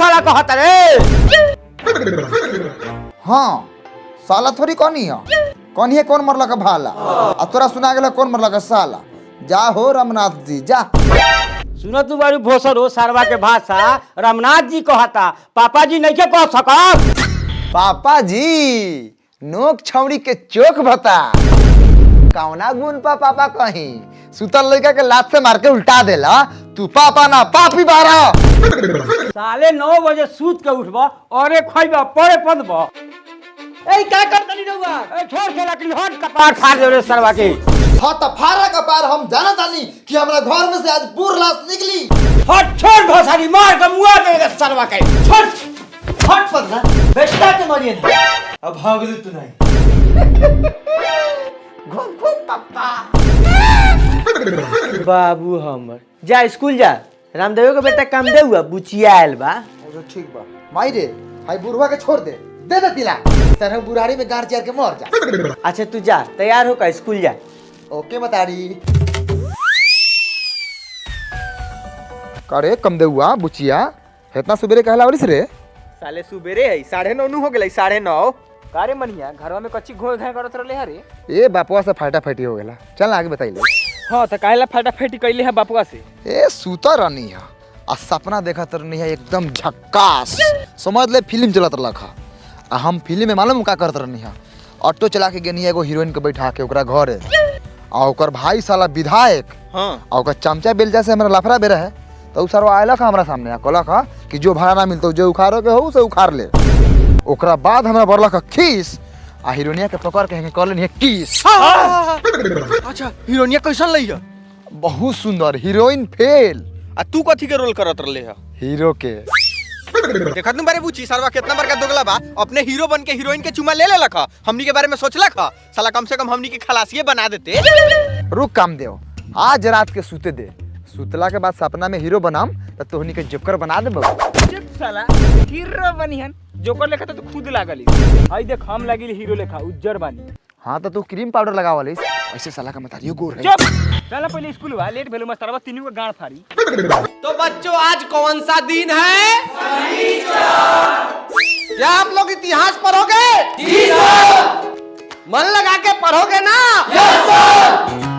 साला कहता रे। हाँ साला थोड़ी कौन है कौन मरला का भाला आ तोरा सुना गेला कौन मरला का साला। जा हो रामनाथ जी जा। सुनो तू बारू भोसर हो सारवा के भाषा रामनाथ जी कहता, पापा जी नहीं के कह सकत। पापा जी नोक छौड़ी के चोक बता कौना गुण पा पापा कहीं सुतल लड़का के लात से मार के उल्टा देला तू पापा ना पापी बारा। साले 9 बजे सूत के उठबा और खइबा पड़े पदबा। ए का करतनी रहुआ ए छोड़ के लकड़ी हट कपार फाड़ दे रे सरवा के। हाँ तो फारा कपार हम जाना तानी कि हमरा घर में से आज पूर लाश निकली। हट छोड़ भोसड़ी मार के मुआ दे रे सरवा के। छोड़ हट पगला बेटा के मारिए अब भागलू तू नहीं। घूम घूम पापा। बाबू हमर जा स्कूल जा। रामदेव के बेटा काम दे हुआ बुचिया आयल बा। ठीक बा माई रे हाई बुढ़वा के छोड़ दे दे तिला तरह बुढ़ारी में गाड़ चढ़ के मर जा। अच्छा तू जा तैयार होकर स्कूल जा। ओके बताड़ी। करे कम दे हुआ बुचिया इतना सुबेरे कहला वालिस रे। साले सुबेरे है 9:30 हो गेलै 9:30। कारे मनिया घरवा में कच्ची घोय घाय करत रहले हरे। ए बापुआ से फाटा फाटी हो गेला। चल आगे बताइले। हां त काहेला फाटा फाटी कइले है बापुआ से। ए सूता रहनी है आ सपना देखत रहनी है एकदम झक्कास समझ ले फिल्म चलत रखा। आ हम फिल्म में मालूम का करत रहनी है ऑटो चला के गेनी एगो हीरोइन के बैठा के ओकरा घरे आ ओकर भाई साला विधायक हां आ ओकर चमचा बेलजा से हमरा लफड़ा बेरा है तो उ सरवा आयला का हमरा सामने आ कहला का कि जो भाड़ा ना मिलतो जो उखाड़ो के हो से उखाड़ ले। ओकरा बाद हमरा बरला का खीस आ हीरोइनिया के पकड़ के कर लेनी है किस। अच्छा हीरोइनिया कैसन लई है। बहुत सुंदर हीरोइन फेल। आ तू कथी के रोल करत रहले है। हीरो के देखत न बारे पूछी सरवा कितना बड़का दोगला बा अपने हीरो बन के हीरोइन के चुमा ले लखा। हमनी के बारे में सोचलक ह साला कम से कम हमनी के खलासिए बना देते। रुक काम देओ आज रात के सूते दे सुतला के बाद सपना में हीरो बनाम त तोहनी के जोकर बना दे बाबू। चुप साला हीरो बनिहन जोकर लेखा तो खुद लागली। हई देख हम लागिल हीरो लेखा उज्जर बानी। हाँ तो तू क्रीम पाउडर लगावलिस ऐसे साला का मतारियो गोर है। चुप चला पहले स्कूल बा लेट भेलु मास्टरवा तीनों का गांड फाड़ी। तो बच्चों आज कौन सा दिन है? क्या आप लोग इतिहास पढ़ोगे? जी सर। मन लगा के पढ़ोगे ना? यस सर।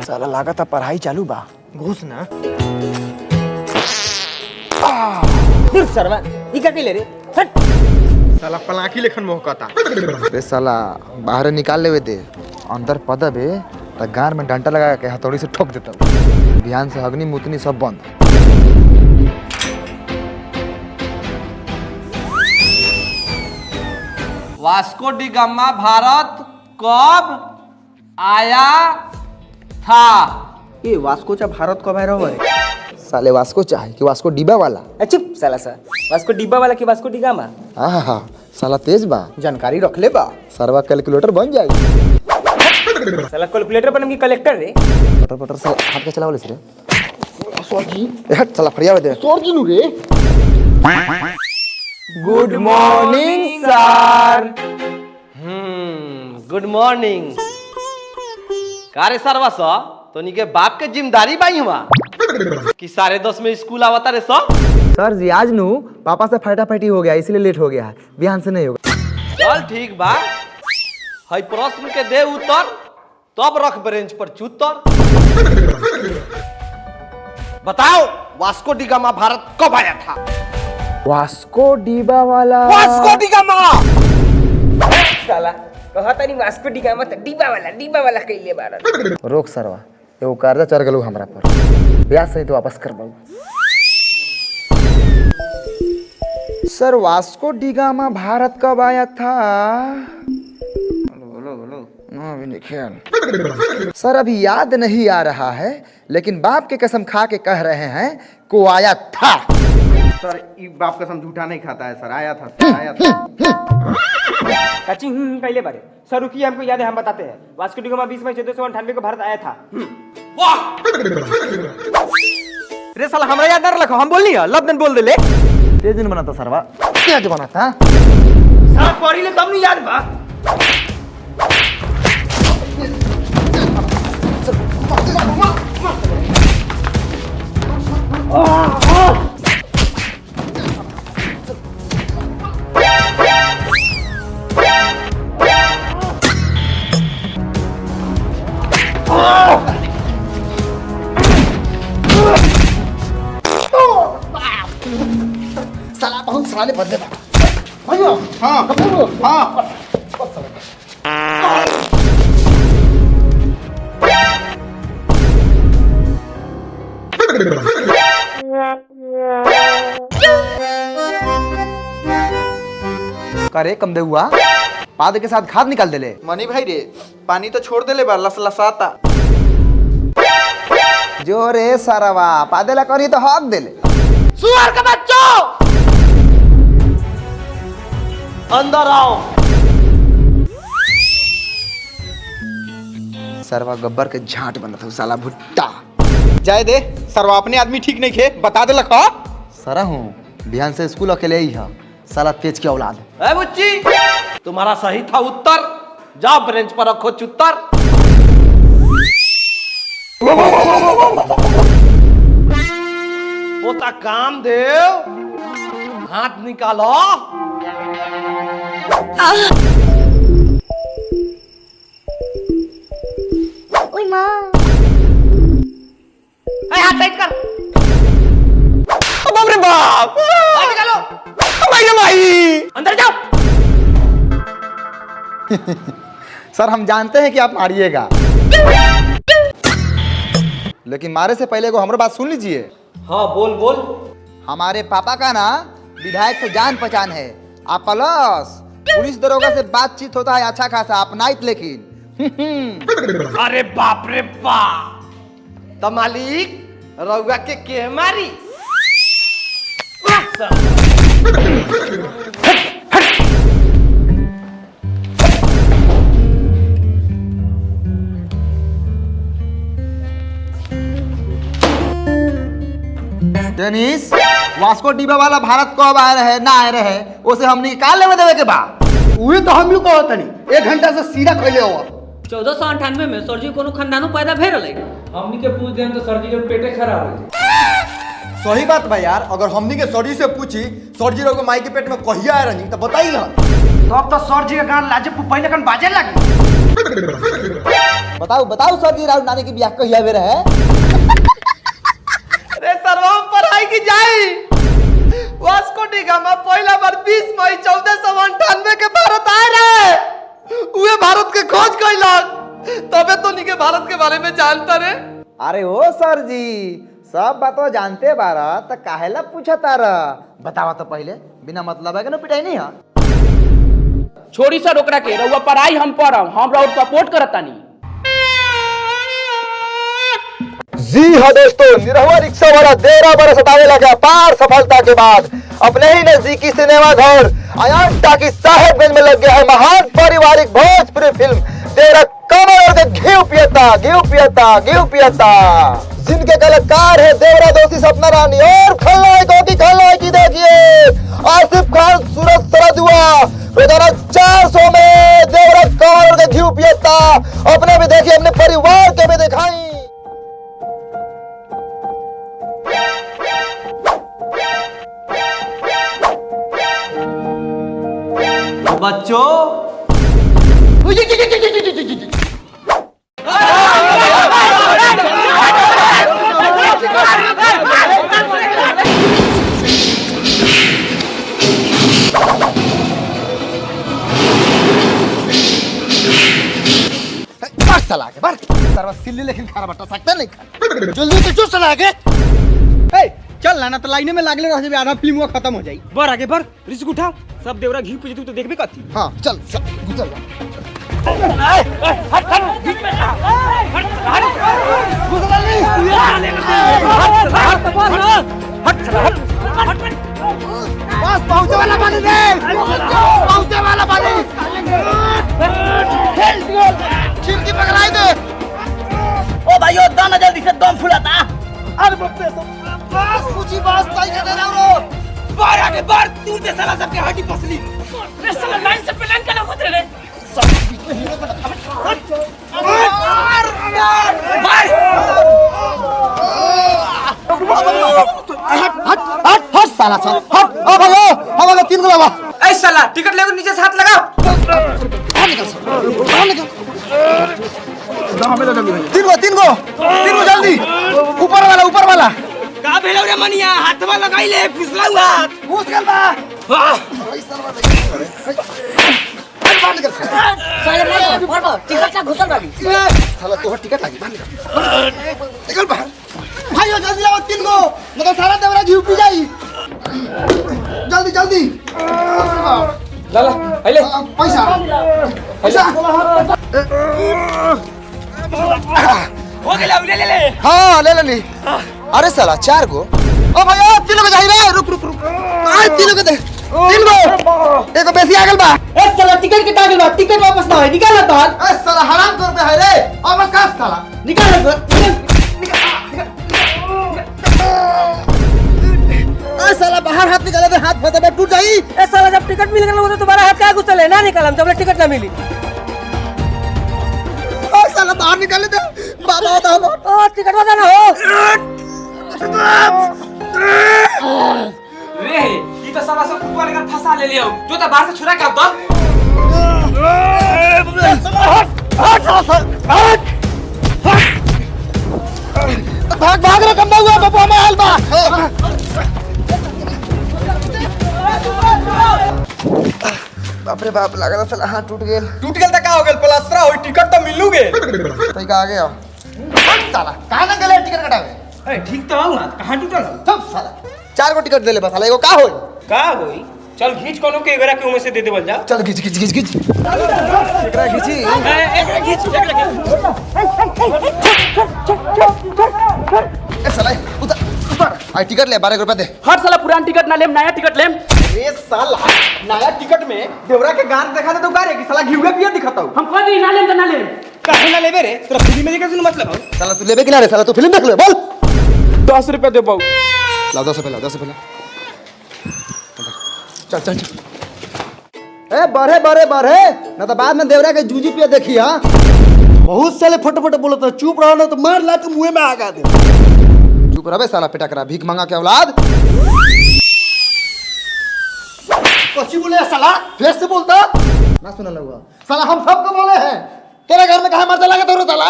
साला लागत पढ़ाई चालू बा घुस ना फिर सरवा ई का कइले रे हट। साला पलाकी लेखन मोहकता। रे साला बाहर निकाल लेवे दे अंदर पदबे त गार में डंटा लगा के हथौड़ी से ठोक देता। ध्यान से अग्नि मुतनी सब बंद। वास्को डी गामा भारत कब आया था? ये वास्को चा भारत कब आया है। साले वास्को चाहे कि वास्को डिब्बा वाला। चुप साला सा वास्को डिब्बा वाला की वास्को डी गामा। आहा साला तेज बा जानकारी रख ले बा। सरवा कैलकुलेटर बन जाए। साला कैलकुलेटर बनम की कलेक्टर रे। पटर पटर साला हाथ के चलावलिस रे। सॉरी हट साला फरिया दे। सॉरी नु रे। Good morning sir. Good morning. कारे सरवा सा तोनी के बाप के जिम्मेदारी बाई हुआ कि 10:30 में स्कूल आवता रे सा। सर जी आज नु पापा से फटाफटी हो गया इसलिए लेट हो गया है बिहान से नहीं होगा। चल ठीक बा हई प्रश्न के दे उत्तर तब रख बेंच पर चूतर। बताओ वास्को डी गामा भारत कब आया था? वास्को डिब्बा वाला। वास्को डी गामा साला कहता नहीं वास्को डी गामा त डिब्बा वाला कइले बारन। रोक सरवा एगो कर्जा चढ़ गेलू हमरा पर ब्याज सहित वापस करबाऊ। सर वास्को डी गामा भारत कब आया था? अभी नहीं ख्याल सर अभी याद नहीं आ रहा है लेकिन बाप के कसम खा के कह रहे हैं को आया था। सर ये बाप कसम झूठा नहीं खाता है सर। आया था। कच्ची कइले बारे। सर रुकिए हमको याद है हम बताते हैं। वास्को डी गामा 20 मई 1498 को भारत आया था। रे साला हमरा याद न रखो हम बोलनी है लबदन बोल दे ले। तेज दिन बना था सरवा तेज बना था। साला पढ़ी ले तब नहीं याद बा। साला बहुत साले बदले बा। करे कम दे हुआ पाद के साथ खाद निकाल देले। मनी भाई रे पानी तो छोड़ देले बा लसलसाता। जो रे सरवा पादेला करी तो हक देले। सुअर का बच्चों अंदर आओ। सरवा गब्बर के झांट बनत हूँ साला भुट्टा। जाए दे सरवा अपने आदमी ठीक नहीं खे बता दे लखा। सरा हूँ बिहान से स्कूल अकेले ही है साला तेज की औलाद। ए बुच्ची तुम्हारा सही था उत्तर। जाओ ब्रेंच पर रखो चुत्तर। पोता काम देव हाथ निकालो। ओए माँ हाथ टाइट कर। बाप रे बाप हाथ निकालो। भाई अंदर जाओ। सर हम जानते हैं कि आप मारिएगा लेकिन मारे से पहले को हमारी बात सुन लीजिए। हाँ बोल बोल। हमारे पापा का ना विधायक से जान पहचान है। आप प्लस पुलिस दरोगा से बातचीत होता है अच्छा खासा आप नाइट लेकिन। अरे बाप रे बाप तो मालिक रउआ के मारी। टेनिस वास्को डिबा वाला भारत कब आए रहे ना आए रहे उसे हमने निकाल लेवे देवे के बा। उहे तो हम को तनी 1 घंटा से सीधा खैले हो। 1498 में सरजी कोनो खानदानो पैदा भेल रहे। हमनी के पूछ दें तो सरजी के पेटे खराब हो। सही बात बा यार अगर हमनी के सरजी से पूछी सरजी लोग माई के पेट में कहिया आए रही तो बताई ना। तो अब तो सर जी का गान लाजे पहले कन बाजे लगी। बताओ बताओ सर जी राहुल नानी की ब्याह कहिया वे रहे। अरे सर्वम पढ़ाई की जाई। वास्को डी गामा पहला बार 20 मई 1498 के भारत आए रहे। उहे भारत के खोज कइलक तबे तो नी के भारत के बारे में जानता रे। अरे ओ सर जी सब बातों जानते बारा तो काहेला पूछा तारा। बतावा तो पहले बिना मतलब है कि ना पिटाई नहीं है। छोड़ी सर ओकरा के रउआ पढ़ाई हम पढ़ब हम रउआ सपोर्ट करतानी। जी हाँ दोस्तों निरहुआ रिक्शा वाला 13 बरस सतावे लगा पार सफलता के बाद अपने ही नजदीकी सिनेमा घर अयान टाकी साहेबगंज में लग गया है महान पारिवारिक भोजपुरी फिल्म तेरा कमर के घी पियता जिनके कलाकार है देवरा दोषी सपना रानी और खलनायकी देखिए आसिफ खान सूरज सरदुआ रोजाना 400 में देवरा कमर के घी पियता अपने भी देखिए अपने परिवार के भी दिखाई। बच्चों सिल्ली लेकिन खाना बटा सकता नहीं खा जल्दी से चुस चला के। चल ना तो लाइने में लागले रह जेबे आधा फिल्म खत्म हो जाई। बर आगे बर रिस्क उठा सब देवरा घी पूजे तो देखबे कथी। हाँ चल गुजर पहुंचे वाला पानी दे पहुंचे वाला पानी खिड़की पकड़ाई दे। ओ भाइयों दाना जल्दी से दम फुलाता। अरे बस कुछ ही बात तय कर रहा हूं। बार आगे बार तू दे साला सबके हड्डी पसली। रे साला लाइन से प्लान कर लो रे। मार साला सा हट ओ भाई हम लोग 3 गो बा ए साला टिकट लेकर नीचे से हाथ लगाओ। बाहर निकल 3 गो जल्दी ऊपर वाला का भेलो रे मनिया हाथवा लगाइले फिसला हुआ घुस गल बा बाहर निकल साला तोहर टिकट लागी बाहर निकल बाहर भाई जल्दी लाओ 3 गो मतलब सारा देवरा घी पी जाई जल्दी लाला आइले पैसा हो गेला ले हाँ ले ली अरे साला 4 गो ओ भैया 3 गो जाई रे रुक आज 3 गो दे 3 गो एगो बेसी आ गेल बा ए साला टिकट के कागज बा टिकट वापस ना है निकाल तो ए साला हराम कर पे है रे अब का साला निकाल ए साला बाहर हाथ निकाले दे हाथ फटे टूट जाई ए साला जब टिकट मिल गया तो तुम्हारा हाथ का घुसल है ना निकालम जब टिकट ना मिली ओ साला बाहर निकाले दे बाबा बताओ ओ टिकट वाला ना हो रे ई तो साला सब ऊपर लेकर फंसा ले लियो जो तो बाहर से छुरा के अब भाग रे कम हुआ बाबा में हाल बा बाप रे बाप लगा साला हाथ टूट गेल त का हो गेल प्लास्टर होई टिकट तो मिलू गेल तई का आ गया साला कहां ना गेले टिकट कटावे ए ठीक तो हुआ कहां टूटल सब साला 4 गो टिकट दे ले बस साला एगो का होई का होई चल खींच कोनो के एकरा के उमे से दे देवल जा चल खींच एकरा खींची एकरा खींच ए साला ऊपर आई टिकट ले 12 रुपए दे हट साला पुरान टिकट ना लेम नया टिकट लेम। रे साला नया टिकट में देवरा के गान दिखा दे तो गारे की साला घिउए पिए दिखाता हूं हम कह दी ना लेम तो ना लेम। काहे ना लेबे रे तोरा फिल्म में देखे सुन मतलब साला तू लेबे कि ना रे साला तू फिल्म देख ले बोल 10 रुपए दे बाऊ। लाओ 10 रुपए लाओ चल ए बढ़े ना तो बाद में देवरा के जूजी पिया देखी हां बहुत साले फटाफट बोलो तो चुप रहो ना तो मार ला के मुंह में आगा दे चुप रहे साला पेटा करा भीख मांगा के औलाद कच्ची बोले साला फिर से बोलता ना सुना लगा साला हम सबको बोले हैं तेरे घर में कहां मर चला गया तो साला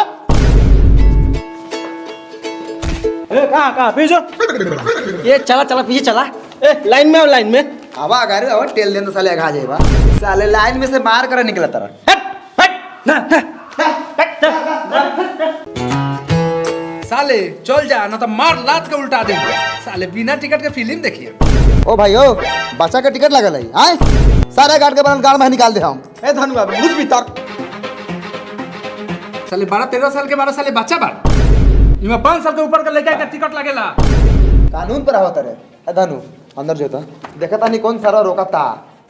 ए कहां भेजो ये चला पीछे चला ए लाइन में आवा गारे आवा टेल देन तो साले आगा जाएबा साले लाइन में से मार कर निकला तरह साले चल जा ना तो मार लात के उल्टा दे साले बिना टिकट के फिल्म देखिए। ओ भाई ओ बच्चा का टिकट लगल है आए सारे गार्ड के बनल गार्ड में निकाल दे हम ए धनुआ घुस भीतर साले 12-13 साल के 12 साले बच्चा बा इमे 5 साल के ऊपर के लड़का के टिकट लगेला कानून पर आवत रे ए धनु अंदर जोता देखता नहीं कौन सारा रोकता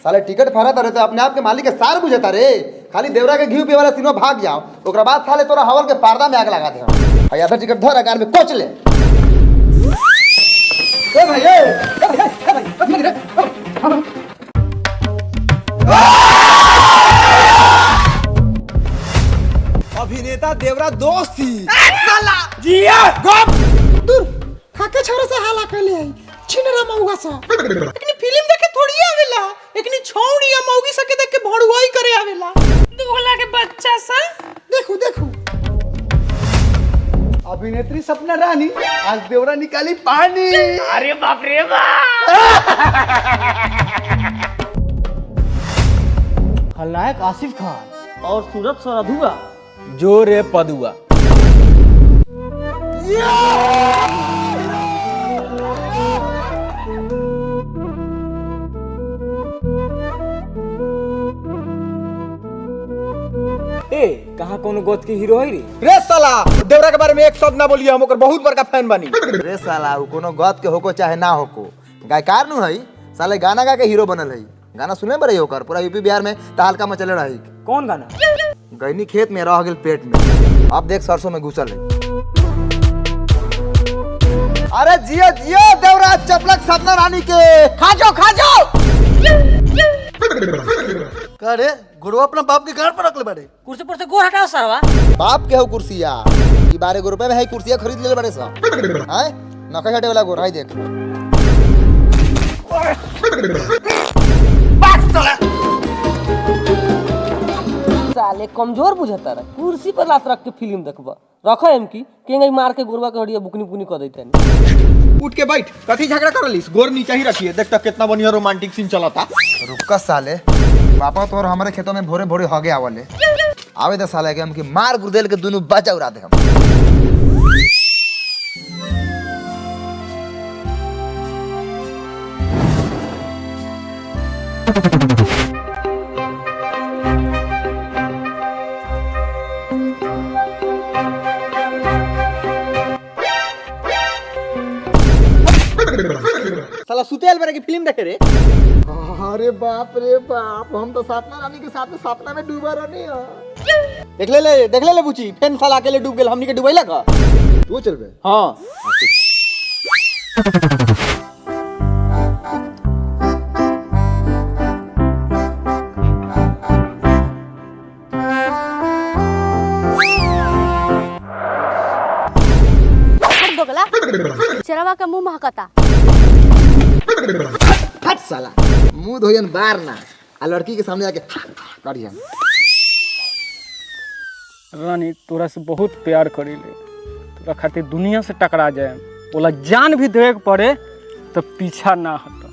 साले टिकट फरत रे तो अपने आप के मालिक के सार बुझता रे खाली देवरा के घी पे वाला तीनों भाग जाओ ओकरा बाद साले तोरा हवल के पर्दा में आग लगा दे हम आधा टिकट धर अकार में कोच ले ए भाई अभिनेता देवरा दोस्त थी जिया खाके छोरे से हाला कैले आई छिनरा मौगा सा एकनी फिल्म देखे थोड़ी आवेला एकनी छौड़ी या मौगी सके देख के भड़ुआई करे आवेला दुगला के बच्चा सा देखो अभिनेत्री सपना रानी आज देवरा निकाली पानी अरे बाप रे बाप खलनायक आसिफ खान और सूरत सरधुआ जोरे पदुआ ए कहां कोनो गोद के हीरो है रे रे साला देवरा के बारे में एक शब्द ना बोलिए हम ओकर बहुत बड़का फैन बनी रे साला उ कोनो गद के होको चाहे ना होको गायकार नु है साले गाना गा के हीरो बनल है गाना सुने बरे होकर पूरा यूपी बिहार में तहलका मचले रही कौन गाना गईनी खेत में रह गेल पेट में अब देख सरसों में घुसल है अरे जियो जियो देवरा चपलक सपना रानी के खा जाओ करे गुरु अपना बाप के घर पर रख ले बड़े कुर्सी पर से गोर हटाओ सरवा बाप के हो कुर्सिया ई 12 रुपए में है कुर्सिया खरीद ले बड़े सा हैं नखा हटे वाला गोर है देख साले कमजोर बुझता रहा कुर्सी पर लात रख के फिल्म देखबा रखो एम की केंगे मार के गोरवा के हड़िया बुकनी बुकनी कर देते उठ के बैठ कथी झगड़ा कर लिस गोर नीचे ही रखिए देख तक कितना बढ़िया रोमांटिक सीन चला था। रुका साले पापा तो और हमारे खेतों में भोरे भोरे हगे आवले आवे तो साले के हम की मार गुर्देल के दोनों बचा उड़ा दे हम। साला सुतेल बरे की फिल्म देखे रे। अरे बाप रे बाप हम तो सपना रानी के साथ में सपना में डूबा रहनी है। देख ले बुची फेन साला अकेले डूब गेल हमनी के डुबैला का तू चल बे। हां दोगला चरवा का मुंह महकता फट साला मुंह धोयन बार ना आ लड़की के सामने आके काढ़िया। रानी तोरा से बहुत प्यार करीले तोरा खातिर दुनिया से टकरा जाए बोला जान भी देवे के पड़े तो पीछा ना हटा।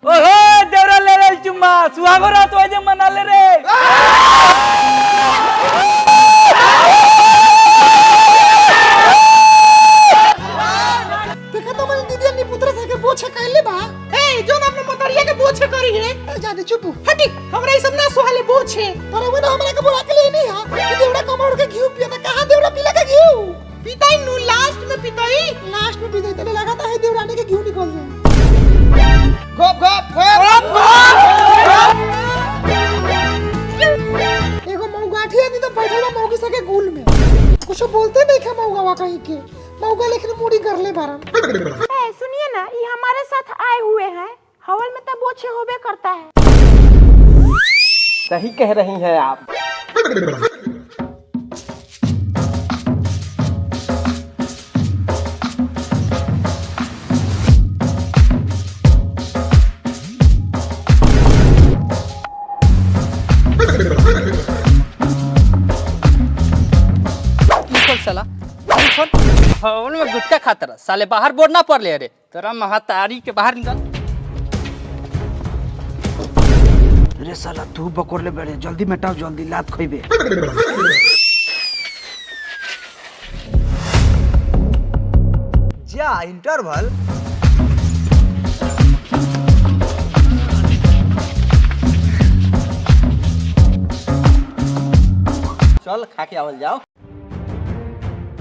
ओहो देवरा ले रे चुम्मा सुहागो रात हो जे मना ले रे। देखा तो मेरी दीदी अपनी पुत्र से के बोछे कहले बा ए जोन अपने मोतरिया के बोछे करी है जाने चुप हटी हमरा ई सब ना सुहाले बोछे पर वो ना हमरा के बोला के लिए नहीं हां कि देवड़ा कमर के घी पिया था कहां देवड़ा पीला का घी पिताई नु लास्ट में पिताई तने लगा था है देवरानी के घी निकल जाए गप गप गप एगो मौगाठी आदि तो बैठल बा मौगी सके गुल में कुछ बोलते नहीं के मौगावा कहीं के मौगा लेकिन मुड़ी कर ले बारन। ए सुनिए ना ये हमारे साथ आए हुए हैं हवल में तब बोछे होबे करता है। सही कह रही हैं आप। साला हवन में गुटका खाता रहा साले बाहर बोर्ड ना पड़ ले रे तेरा महातारी के बाहर निकल। अरे साला तू बकोर ले बैठे जल्दी मेटाओ जल्दी लात खोइबे। जा इंटरवल चल खा के आवल जाओ।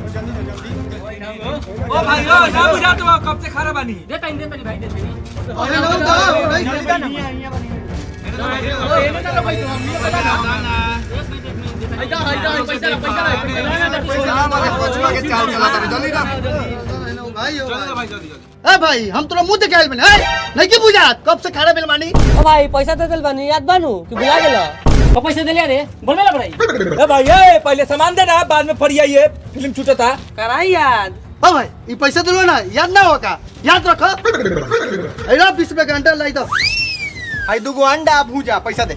ओ भाई ओ ना बुझा तुम कब से खा बानी दे टाइम दे भाई दे ए भाई हम तोरा मुंह देखे आइल बने नहीं की बुझा कब से खाना बेलमानी ओ भाई पैसा दे देल बानी याद बानू कि बुला गेला तो पैसे दे ले रे बोलबे ना भाई। ए भाई ए पहले सामान दे ना बाद में फरियाई फिल्म छूटता कराई याद। हां भाई ये पैसा दिलो ना याद ना होगा याद रखो एरा 20 रुपए का अंडा लाई दो हाय दुगो अंडा भूजा पैसा दे।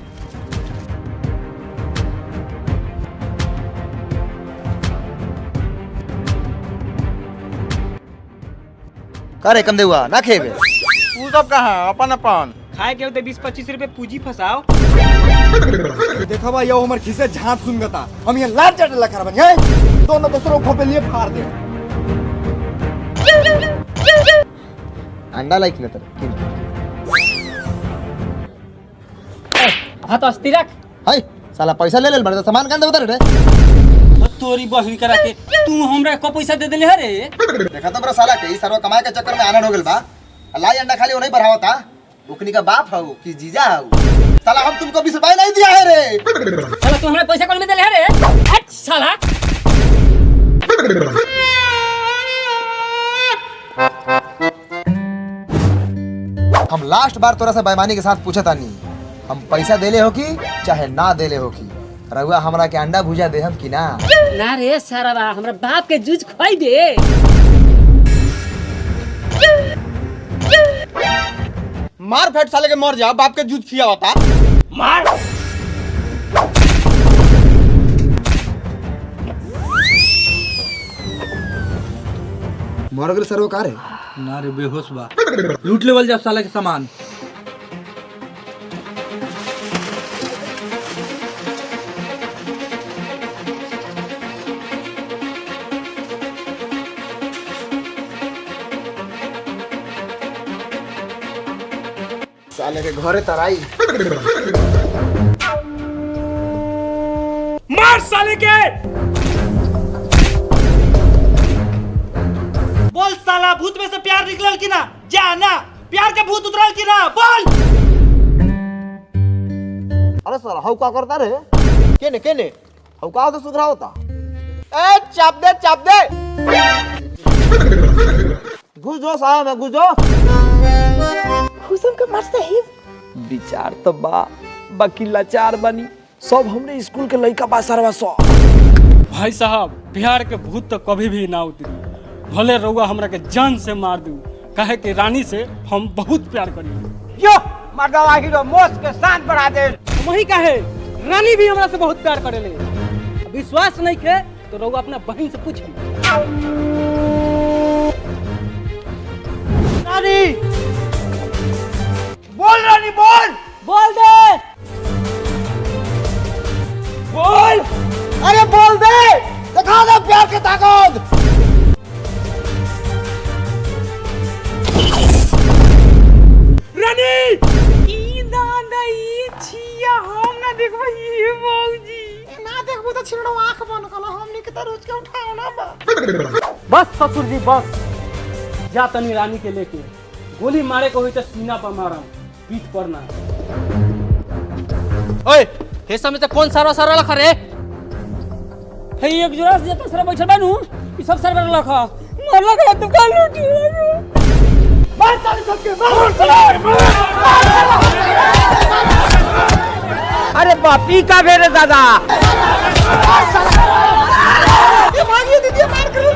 करे कम देवा ना खेबे तू सब कहां अपन अपन खाए के होते 20-25 रुपए पूंजी फंसाओ। देखा भाई यो हमर खिसे झांप सुनगता हम ये लाट चढ़ लखा बन है दोनों दूसरों को पे लिए फाड़ दे। अंडा लाइक न तर हां तो अस्ती रख हाय साला पैसा ले लेल बड़े सामान कांदे उतर रे तोरी बहिरी करा के तू हमरा को पैसा दे देले रे। देखा तो बड़ा साला के ई सरवा कमाए के चक्कर में आनंद हो गेल बा लाई अंडा खाली वो नहीं बढ़ावता उकनी का बाप हऊ कि जीजा हऊ साला हम तुमको 20 रुपए नहीं दिया है रे साला तू हमरा पैसा कौन में देले रे हट साला। हम लास्ट बार तोरा से बेईमानी के साथ पूछा तानी हम पैसा देले हो कि चाहे ना देले हो कि रउआ हमरा के अंडा भुजा दे हम कि ना ना रे सारा बा हमरा बाप के जूझ खोई दे। मार फेट साले के मर जा, बाप के जूत खिया होता। मार मर गए सर वो का रे? ना रे बेहोश बा। लूट लेवल जा साले के सामान। साले के घरे तराई। मार साले के। बोल साला, भूत में से प्यार निकलल कि ना? जा ना, प्यार के भूत उतरल कि ना? बोल। अरे सर हाउ का करता रे? केने केने हाउ का तो सुधरा होता? ए चाप दे घुस जो साहब मैं घुस जो। हुसम का मर सही विचार तो बाकी लाचार बनी सब हमरे स्कूल के लड़का बा सरवा सो। भाई साहब बिहार के भूत तो कभी भी ना उतरी, भले रउआ हमरा के जान से मार दू, काहे कि रानी से हम बहुत प्यार करी। यो मर्दवा हीरो मोस के शान बढ़ा दे। वही काहे रानी भी हमरा से बहुत प्यार करेले। विश्वास नहीं के तो रउआ अपना बहन से पूछ ली। रानी, बोल रानी, बोल। बोल दे। बोल, अरे बोल दे, दिखा दे प्यार की ताकत। रानी, ई दादा ई छिया हम ना देखबो ये मौजी। ना देखबो तो छिड़ो आंख बंद कलो, हमनी के त रोज के उठाओ ना बा। बस ससुर जी बस, जा तनी रानी के लेके, गोली मारे को हुई तो सीना पर मारा, पीठ पर ना। ओए हे समय से कौन सारा लखा रे? हे एक जोड़ा से जेता सर बैठल बानू ई सब सर लखा मरला के दुकान लूटी। मार साले सबके, मार। अरे बापी का भेरे दादा। ये भागिए दीदी, मार करो।